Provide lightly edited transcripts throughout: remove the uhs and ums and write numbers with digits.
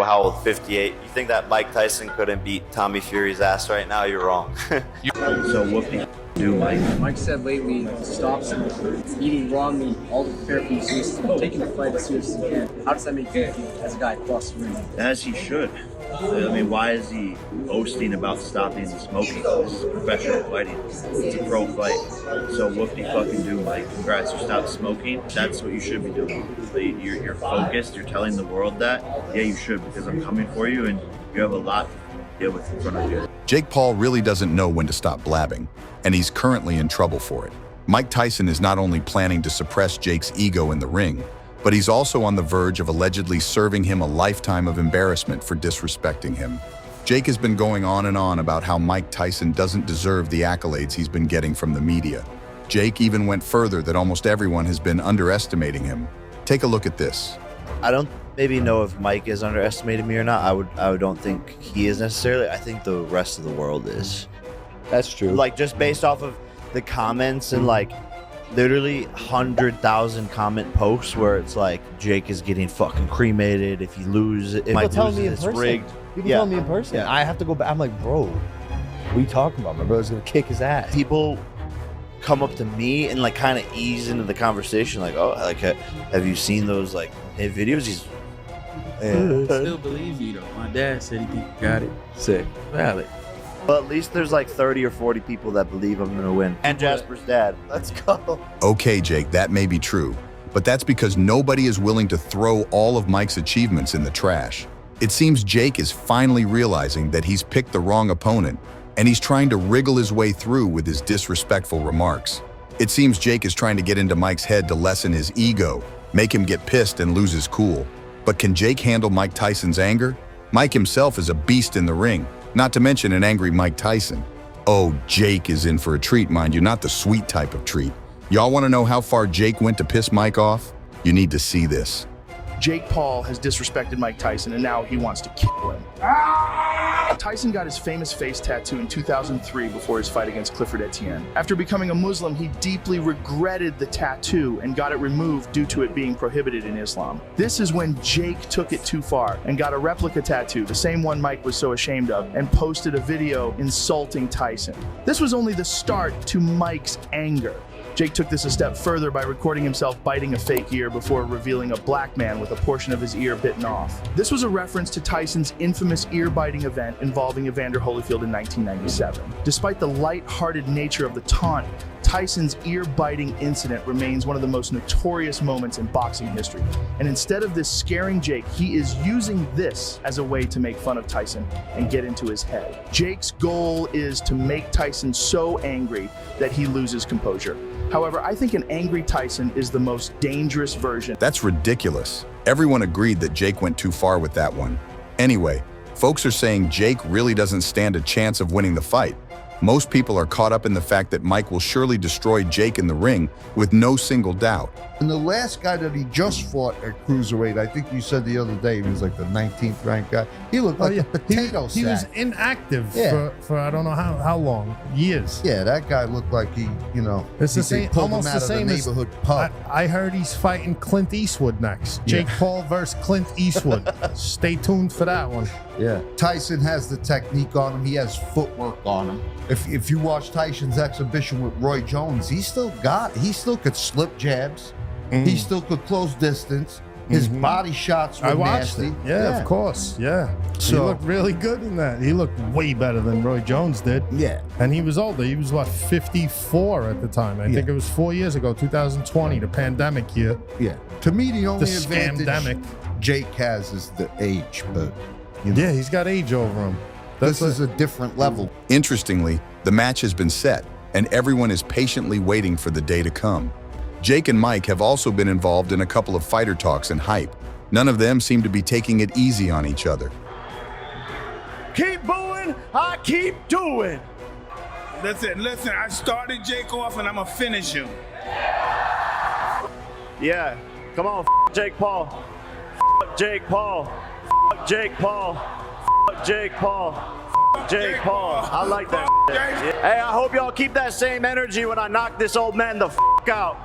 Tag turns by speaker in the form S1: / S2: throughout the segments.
S1: how old? 58. You think that Mike Tyson couldn't beat Tommy Fury's ass right now? You're wrong.
S2: So what do you do, Mike?
S3: Mike said lately, stops eating raw meat, all the prepared foods, taking the fight as serious as he can. How does that make you feel as a guy across the ring?
S2: As he should. I mean, why is he boasting about stopping smoking? This is professional fighting. It's a pro fight. So whoop-de-fucking-do, Mike. Congrats, you stopped smoking. That's what you should be doing. You're focused. You're telling the world that. Yeah, you should, because I'm coming for you, and you have a lot to deal with in front of you.
S4: Jake Paul really doesn't know when to stop blabbing, and he's currently in trouble for it. Mike Tyson is not only planning to suppress Jake's ego in the ring, but he's also on the verge of allegedly serving him a lifetime of embarrassment for disrespecting him. Jake has been going on and on about how Mike Tyson doesn't deserve the accolades he's been getting from the media. Jake even went further that almost everyone has been underestimating him. Take a look at this.
S1: I don't maybe know if Mike is underestimating me or not. I don't think he is necessarily. I think the rest of the world is.
S5: That's true.
S1: Like, just based off of the comments and like literally 100,000 comment posts where it's like Jake is getting fucking cremated if he loses. If Mike
S5: tell me in
S1: loses, it's
S5: person.
S1: rigged.
S5: People
S1: Yeah.
S5: tell me in person.
S1: Yeah.
S5: I have to go back. I'm like, bro, what are you talking about? My brother's gonna kick his ass.
S1: People come up to me and like kind of ease into the conversation, like, oh, like, have you seen those like videos? He's
S6: I still believe you though. My dad said he think you got it.
S5: Sick.
S6: Valid.
S1: but at least there's like 30 or 40 people that believe I'm gonna win. And Jasper's dad. Let's go.
S4: Okay, Jake, that may be true, but that's because nobody is willing to throw all of Mike's achievements in the trash. It seems Jake is finally realizing that he's picked the wrong opponent, and he's trying to wriggle his way through with his disrespectful remarks. It seems Jake is trying to get into Mike's head to lessen his ego, make him get pissed and lose his cool. But can Jake handle Mike Tyson's anger? Mike himself is a beast in the ring, not to mention an angry Mike Tyson. Oh, Jake is in for a treat, mind you, not the sweet type of treat. Y'all want to know how far Jake went to piss Mike off? You need to see this.
S7: Jake Paul has disrespected Mike Tyson, and now he wants to kill him. Tyson got his famous face tattoo in 2003 before his fight against Clifford Etienne. After becoming a Muslim, he deeply regretted the tattoo and got it removed due to it being prohibited in Islam. This is when Jake took it too far and got a replica tattoo, the same one Mike was so ashamed of, and posted a video insulting Tyson. This was only the start to Mike's anger. Jake took this a step further by recording himself biting a fake ear before revealing a black man with a portion of his ear bitten off. This was a reference to Tyson's infamous ear-biting event involving Evander Holyfield in 1997. Despite the light-hearted nature of the taunt, Tyson's ear-biting incident remains one of the most notorious moments in boxing history. And instead of this scaring Jake, he is using this as a way to make fun of Tyson and get into his head. Jake's goal is to make Tyson so angry that he loses composure. However, I think an angry Tyson is the most dangerous version.
S4: That's ridiculous. Everyone agreed that Jake went too far with that one. Anyway, folks are saying Jake really doesn't stand a chance of winning the fight. Most people are caught up in the fact that Mike will surely destroy Jake in the ring with no single doubt.
S8: And the last guy that he just fought at cruiserweight, I think you said the other day, he was like the 19th ranked guy. He looked like a potato sack.
S9: He was inactive
S8: Yeah.
S9: for I don't know how long, years.
S8: Yeah, that guy looked like he, you know,
S9: It's the
S8: they
S9: same,
S8: pulled him
S9: almost
S8: out
S9: the
S8: of
S9: same
S8: the
S9: as
S8: neighborhood pub.
S9: I heard he's fighting Clint Eastwood next. Jake Paul versus Clint Eastwood. Stay tuned for that one.
S8: Yeah, Tyson has the technique on him. He has footwork on him. If you watch Tyson's exhibition with Roy Jones, he still could slip jabs. He still could close distance. His body shots were
S9: I watched
S8: nasty.
S9: it. Yeah, of course. Yeah.
S8: So-
S9: he looked really good in that. He looked way better than Roy Jones did.
S8: Yeah.
S9: And he was older. He was, what, 54 at the time. I think it was 4 years ago, 2020, the pandemic year.
S8: Yeah. To me, the only
S9: The
S8: advantage
S9: scamdemic.
S8: Jake has is the age, but you know,
S9: Yeah, he's got age over him.
S8: this is a different level.
S4: Interestingly, the match has been set, and everyone is patiently waiting for the day to come. Jake and Mike have also been involved in a couple of fighter talks and hype. None of them seem to be taking it easy on each other.
S7: Keep booing, I keep doing.
S10: Listen, I started Jake off and I'm gonna finish him.
S1: Yeah, come on, Jake Paul. Jake Paul. Jake Paul. Jake Paul. Jake Paul. I like that. Hey, I hope y'all keep that same energy when I knock this old man the out.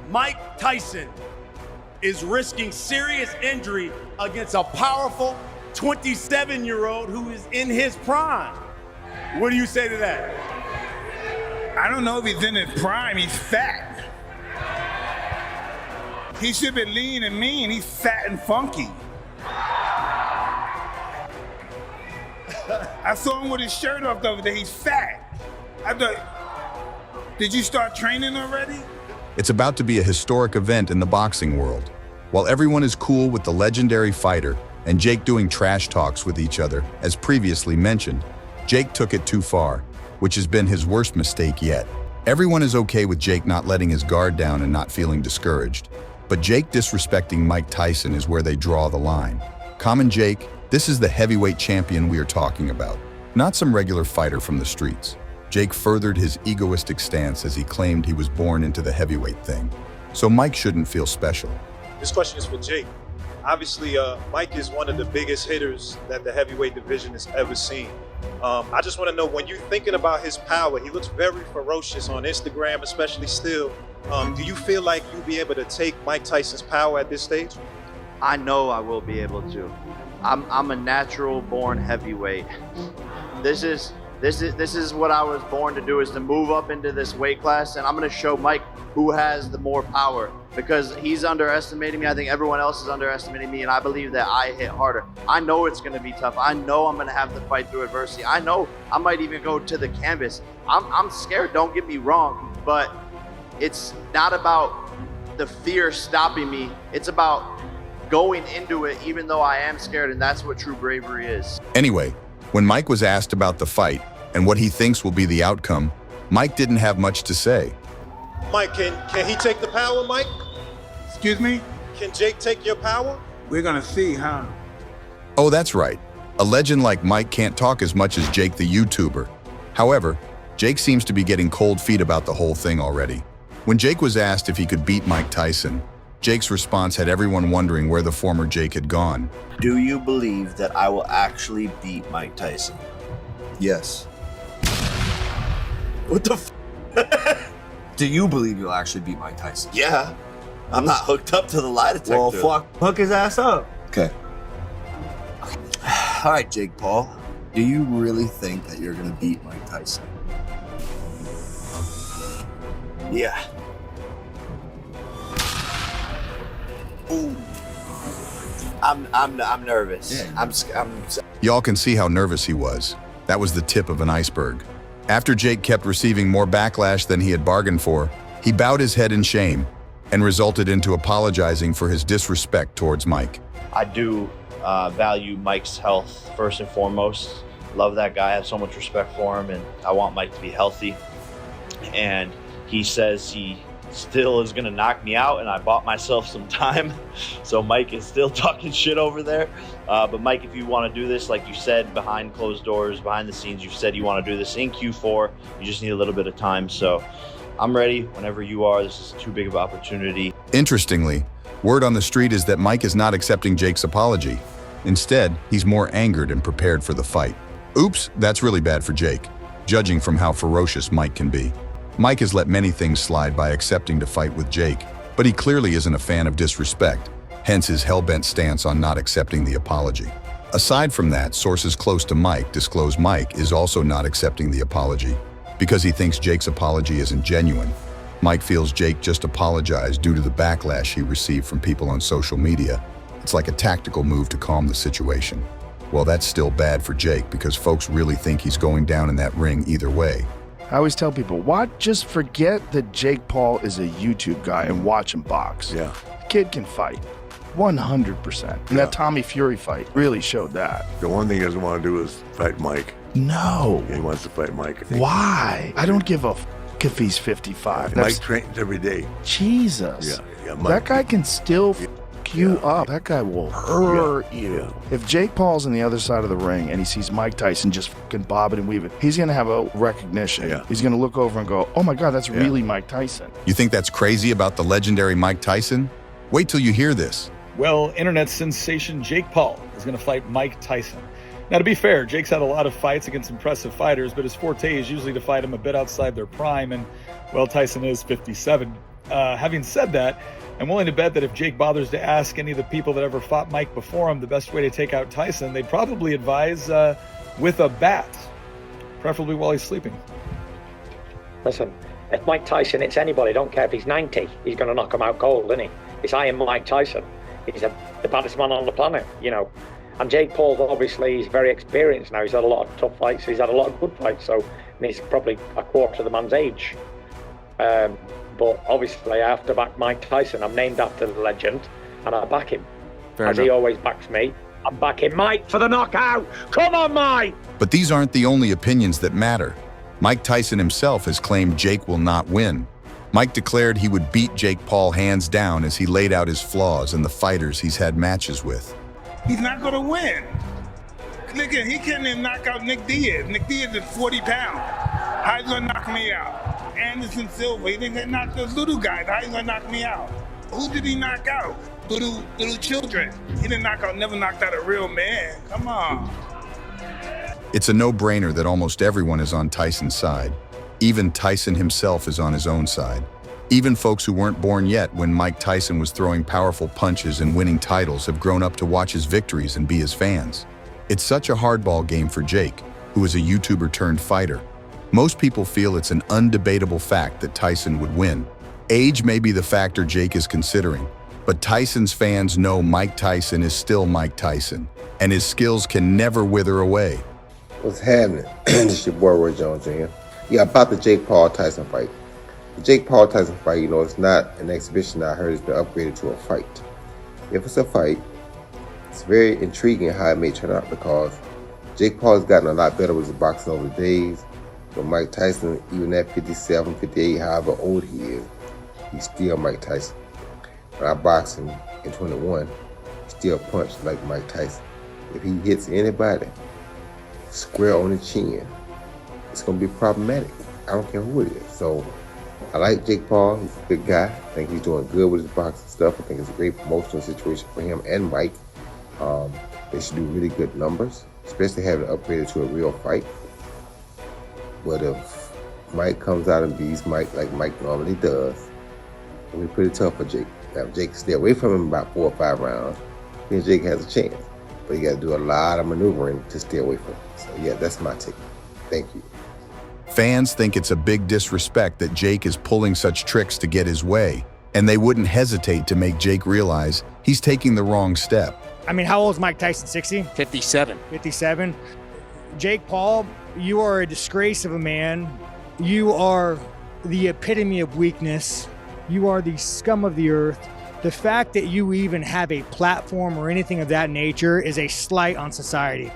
S11: Mike Tyson is risking serious injury against a powerful 27-year-old who is in his prime. What do you say to that?
S10: I don't know if he's in his prime. He's fat. He should be lean and mean. He's fat and funky. I saw him with his shirt off the other day. He's fat. I thought, did you start training already?
S4: It's about to be a historic event in the boxing world. While everyone is cool with the legendary fighter and Jake doing trash talks with each other, as previously mentioned, Jake took it too far, which has been his worst mistake yet. Everyone is okay with Jake not letting his guard down and not feeling discouraged. But Jake disrespecting Mike Tyson is where they draw the line. Common Jake, this is the heavyweight champion we are talking about, not some regular fighter from the streets. Jake furthered his egoistic stance as he claimed he was born into the heavyweight thing. So Mike shouldn't feel special.
S12: This question is for Jake. Obviously, Mike is one of the biggest hitters that the heavyweight division has ever seen. I just want to know, when you're thinking about his power, he looks very ferocious on Instagram, especially still. Do you feel like you'll be able to take Mike Tyson's power at this stage?
S2: I know I will be able to. I'm a natural born heavyweight. This is what I was born to do, is to move up into this weight class, and I'm going to show Mike who has the more power, because he's underestimating me. I think everyone else is underestimating me, and I believe that I hit harder. I know it's going to be tough. I know I'm going to have to fight through adversity. I know I might even go to the canvas. I'm scared, don't get me wrong, but it's not about the fear stopping me. It's about going into it even though I am scared, and that's what true bravery is.
S4: Anyway, when Mike was asked about the fight and what he thinks will be the outcome, Mike didn't have much to say.
S12: Mike, can he take the power, Mike?
S10: Excuse me?
S12: Can Jake take your power?
S10: We're gonna see, huh?
S4: Oh, that's right. A legend like Mike can't talk as much as Jake the YouTuber. However, Jake seems to be getting cold feet about the whole thing already. When Jake was asked if he could beat Mike Tyson, Jake's response had everyone wondering where the former Jake had gone.
S1: Do you believe that I will actually beat Mike Tyson?
S13: Yes.
S1: What the f?
S13: Do you believe you'll actually beat Mike Tyson?
S1: Yeah. I'm not hooked up to the lie detector.
S13: Well, fuck. Hook his ass up. Okay. All right, Jake Paul. Do you really think that you're going to beat Mike Tyson?
S1: Yeah. Ooh. I'm nervous. Yeah.
S4: Y'all can see how nervous he was. That was the tip of an iceberg. After Jake kept receiving more backlash than he had bargained for, he bowed his head in shame and resulted into apologizing for his disrespect towards Mike.
S1: I do value Mike's health first and foremost. Love that guy. I have so much respect for him, and I want Mike to be healthy. And he says he still is gonna knock me out, and I bought myself some time. So Mike is still talking shit over there. But Mike, if you want to do this, like you said, behind closed doors, behind the scenes, you said you want to do this in Q4. You just need a little bit of time. So I'm ready whenever you are. This is too big of an opportunity.
S4: Interestingly, word on the street is that Mike is not accepting Jake's apology. Instead, he's more angered and prepared for the fight. Oops, that's really bad for Jake, judging from how ferocious Mike can be. Mike has let many things slide by accepting to fight with Jake, but he clearly isn't a fan of disrespect, hence his hell-bent stance on not accepting the apology. Aside from that, sources close to Mike disclose Mike is also not accepting the apology because he thinks Jake's apology isn't genuine. Mike feels Jake just apologized due to the backlash he received from people on social media. It's like a tactical move to calm the situation. Well, that's still bad for Jake because folks really think he's going down in that ring either way.
S7: I always tell people, just forget that Jake Paul is a YouTube guy and watch him box.
S5: Yeah.
S7: The kid can fight. 100%. And that Tommy Fury fight really showed that.
S5: The one thing he doesn't want to do is fight Mike.
S7: No.
S5: He wants to fight Mike. I think.
S7: Why? I don't give a f if he's 55.
S5: Mike trains every day.
S7: Jesus.
S5: Yeah, Mike.
S7: That guy can still f you up. That guy will hurt you.
S5: Yeah.
S7: If Jake Paul's on the other side of the ring and he sees Mike Tyson just fucking bobbing and weaving, he's going to have a recognition.
S5: Yeah.
S7: He's going to look over and go, oh my God, that's really Mike Tyson.
S4: You think that's crazy about the legendary Mike Tyson? Wait till you hear this.
S14: Well, internet sensation Jake Paul is going to fight Mike Tyson. Now, to be fair, Jake's had a lot of fights against impressive fighters, but his forte is usually to fight him a bit outside their prime, and, well, Tyson is 57. Having said that, I'm willing to bet that if Jake bothers to ask any of the people that ever fought Mike before him the best way to take out Tyson, they'd probably advise with a bat, preferably while he's sleeping.
S15: Listen, if Mike Tyson hits anybody, don't care if he's 90, he's going to knock him out cold, isn't he? It's I am Mike Tyson. He's the baddest man on the planet, you know. And Jake Paul, obviously, he's very experienced now. He's had a lot of tough fights. He's had a lot of good fights. So he's probably a quarter of the man's age. But obviously, I have to back Mike Tyson. I'm named after the legend, and I back him. As he always backs me. I'm backing Mike for the knockout. Come on, Mike!
S4: But these aren't the only opinions that matter. Mike Tyson himself has claimed Jake will not win. Mike declared he would beat Jake Paul hands down as he laid out his flaws and the fighters he's had matches with.
S10: He's not going to win. Nigga, he can't even knock out Nick Diaz. Nick Diaz is 40 pounds. How you going to knock me out? Anderson Silva, he didn't knock those little guys. How you going to knock me out? Who did he knock out? Little children. He didn't never knocked out a real man. Come on.
S4: It's a no-brainer that almost everyone is on Tyson's side. Even Tyson himself is on his own side. Even folks who weren't born yet when Mike Tyson was throwing powerful punches and winning titles have grown up to watch his victories and be his fans. It's such a hardball game for Jake, who is a YouTuber turned fighter. Most people feel it's an undebatable fact that Tyson would win. Age may be the factor Jake is considering, but Tyson's fans know Mike Tyson is still Mike Tyson, and his skills can never wither away.
S16: What's happening? This your boy Roy Jones Jr. Yeah, about the Jake Paul Tyson fight. The Jake Paul Tyson fight, it's not an exhibition. I heard it's been upgraded to a fight. If it's a fight, it's very intriguing how it may turn out because Jake Paul has gotten a lot better with his boxing over the days. But Mike Tyson, even at 57, 58, however old he is, he's still Mike Tyson. When I boxed him in 21, he still punched like Mike Tyson. If he hits anybody square on the chin, it's going to be problematic. I don't care who it is. So I like Jake Paul. He's a good guy. I think he's doing good with his boxing stuff. I think it's a great promotional situation for him and Mike. They should do really good numbers, especially having it upgraded to a real fight. But if Mike comes out and beats Mike like Mike normally does, it'll be pretty tough for Jake. Now, if Jake can stay away from him about 4 or 5 rounds, then Jake has a chance. But you got to do a lot of maneuvering to stay away from him. So yeah, that's my take. Thank you.
S4: Fans think it's a big disrespect that Jake is pulling such tricks to get his way, and they wouldn't hesitate to make Jake realize he's taking the wrong step.
S17: I mean, how old is Mike Tyson, 60?
S15: 57.
S17: 57. Jake Paul, you are a disgrace of a man. You are the epitome of weakness. You are the scum of the earth. The fact that you even have a platform or anything of that nature is a slight on society.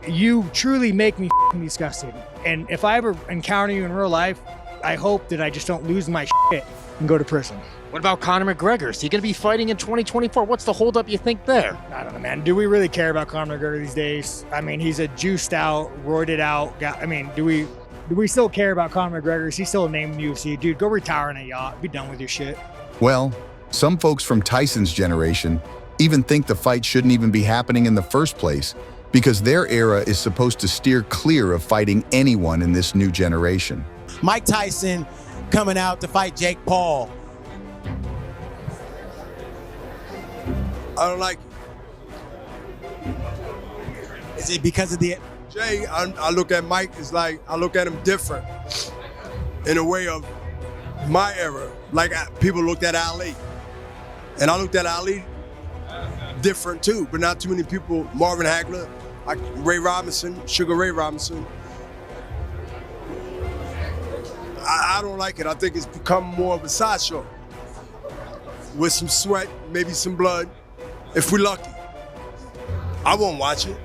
S17: You truly make me disgusted. And if I ever encounter you in real life, I hope that I just don't lose my shit and go to prison.
S18: What about Conor McGregor? Is he going to be fighting in 2024? What's the holdup you think there?
S17: I don't know, man. Do we really care about Conor McGregor these days? I mean, he's a juiced out, roided out guy. I mean, do we still care about Conor McGregor? Is he still a name in the UFC? Dude, go retire in a yacht. Be done with your shit.
S4: Well, some folks from Tyson's generation even think the fight shouldn't even be happening in the first place because their era is supposed to steer clear of fighting anyone in this new generation.
S19: Mike Tyson coming out to fight Jake Paul.
S20: I don't like it.
S19: Is it because of the...
S20: Jay, I look at Mike, it's like, I look at him different in a way of my era. Like people looked at Ali. And I looked at Ali different too, but not too many people. Marvin Hagler, Ray Robinson, Sugar Ray Robinson. I don't like it. I think it's become more of a sideshow with some sweat, maybe some blood, if we're lucky. I won't watch it.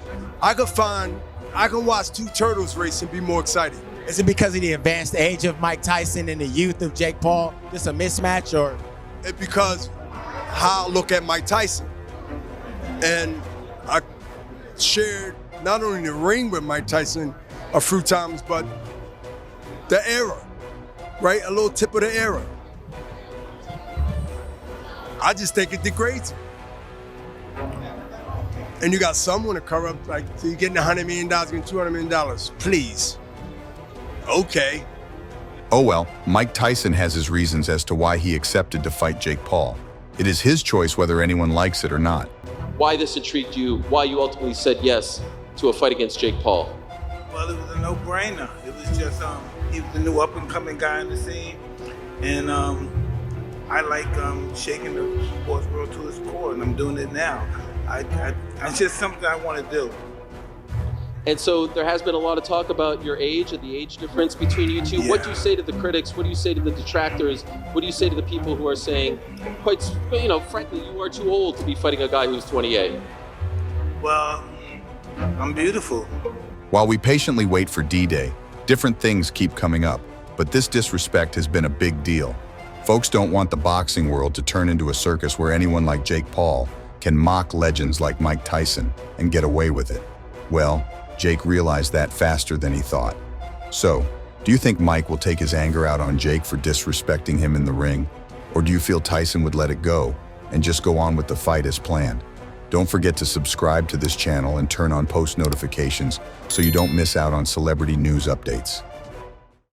S20: I can watch 2 turtles race and be more excited.
S19: Is it because of the advanced age of Mike Tyson and the youth of Jake Paul? Just a mismatch, or?
S20: It's because how I look at Mike Tyson. And I shared not only the ring with Mike Tyson a few times, but the era, right? A little tip of the era. I just think it degrades him. And you got someone to cover up, like, so you're getting $100 million, getting $200 million, please. Okay.
S4: Oh well, Mike Tyson has his reasons as to why he accepted to fight Jake Paul. It is his choice whether anyone likes it or not.
S21: Why this intrigued you, why you ultimately said yes to a fight against Jake Paul?
S10: Well, it was a no-brainer. It was just, he was the new up-and-coming guy in the scene. And I like shaking the sports world to its core, and I'm doing it now. It's just something I want to do.
S21: And so there has been a lot of talk about your age and the age difference between you two.
S10: Yeah.
S21: What do you say to the critics? What do you say to the detractors? What do you say to the people who are saying, quite, frankly, you are too old to be fighting a guy who's 28?
S10: Well, I'm beautiful.
S4: While we patiently wait for D-Day, different things keep coming up, but this disrespect has been a big deal. Folks don't want the boxing world to turn into a circus where anyone like Jake Paul can mock legends like Mike Tyson and get away with it. Well, Jake realized that faster than he thought. So, do you think Mike will take his anger out on Jake for disrespecting him in the ring? Or do you feel Tyson would let it go and just go on with the fight as planned? Don't forget to subscribe to this channel and turn on post notifications so you don't miss out on celebrity news updates.